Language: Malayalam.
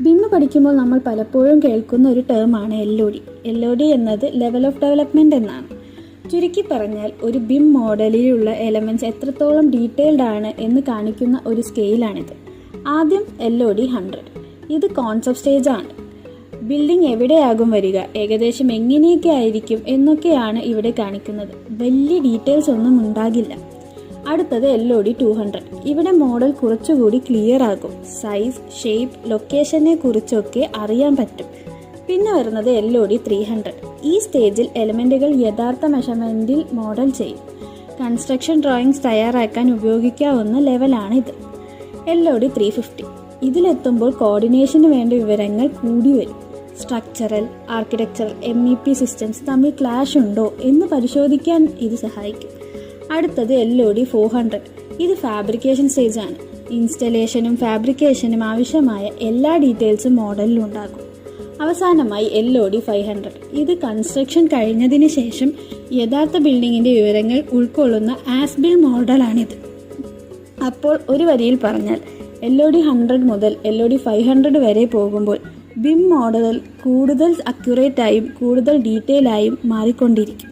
BIM പഠിക്കുമ്പോൾ നമ്മൾ പലപ്പോഴും കേൾക്കുന്ന ഒരു ടേമാണ് LOD. LOD എന്നത് ലെവൽ ഓഫ് ഡെവലപ്മെൻറ്റ് എന്നാണ്. ചുരുക്കി പറഞ്ഞാൽ ഒരു BIM മോഡലിലുള്ള എലമെൻറ്റ്സ് എത്രത്തോളം ഡീറ്റെയിൽഡ് ആണ് എന്ന് കാണിക്കുന്ന ഒരു സ്കെയിലാണിത്. ആദ്യം LOD 100. ഇത് കോൺസെപ്റ്റ് സ്റ്റേജ് ആണ്. ബിൽഡിംഗ് എവിടെയാകും വരിക, ഏകദേശം എങ്ങനെയൊക്കെ ആയിരിക്കും എന്നൊക്കെയാണ് ഇവിടെ കാണിക്കുന്നത്. വലിയ ഡീറ്റെയിൽസ് ഒന്നും ഉണ്ടാകില്ല. അടുത്തത് LOD 200. ഇവിടെ മോഡൽ കുറച്ചുകൂടി ക്ലിയർ ആകും. സൈസ്, ഷേപ്പ്, ലൊക്കേഷനെ കുറിച്ചൊക്കെ അറിയാൻ പറ്റും. പിന്നെ വരുന്നത് LOD 300. ഈ സ്റ്റേജിൽ എലമെൻറ്റുകൾ യഥാർത്ഥ മെഷർമെൻറ്റിൽ മോഡൽ ചെയ്യും. കൺസ്ട്രക്ഷൻ ഡ്രോയിങ്സ് തയ്യാറാക്കാൻ ഉപയോഗിക്കാവുന്ന ലെവലാണിത്. LOD 350. ഇതിലെത്തുമ്പോൾ കോർഡിനേഷന് വേണ്ട വിവരങ്ങൾ കൂടി വരും. സ്ട്രക്ചറൽ, ആർക്കിടെക്ചറൽ, MEP സിസ്റ്റംസ് തമ്മിൽ ക്ലാഷ് ഉണ്ടോ എന്ന് പരിശോധിക്കാൻ ഇത് സഹായിക്കും. അടുത്തത് LOD 400. ഇത് ഫാബ്രിക്കേഷൻ സ്റ്റേജ് ആണ്. ഇൻസ്റ്റലേഷനും ഫാബ്രിക്കേഷനും ആവശ്യമായ എല്ലാ ഡീറ്റെയിൽസും മോഡലിൽ ഉണ്ടാകും. അവസാനമായി LOD 500. ഇത് കൺസ്ട്രക്ഷൻ കഴിഞ്ഞതിന് ശേഷം യഥാർത്ഥ ബിൽഡിങ്ങിൻ്റെ വിവരങ്ങൾ ഉൾക്കൊള്ളുന്ന ആസ് ബിൽഡ് മോഡലാണിത്. അപ്പോൾ ഒരു വരിയിൽ പറഞ്ഞാൽ LOD 100 മുതൽ LOD 500 വരെ പോകുമ്പോൾ BIM മോഡൽ കൂടുതൽ അക്യുറേറ്റ് ആയും കൂടുതൽ ഡീറ്റെയിൽ ആയും മാറിക്കൊണ്ടിരിക്കും.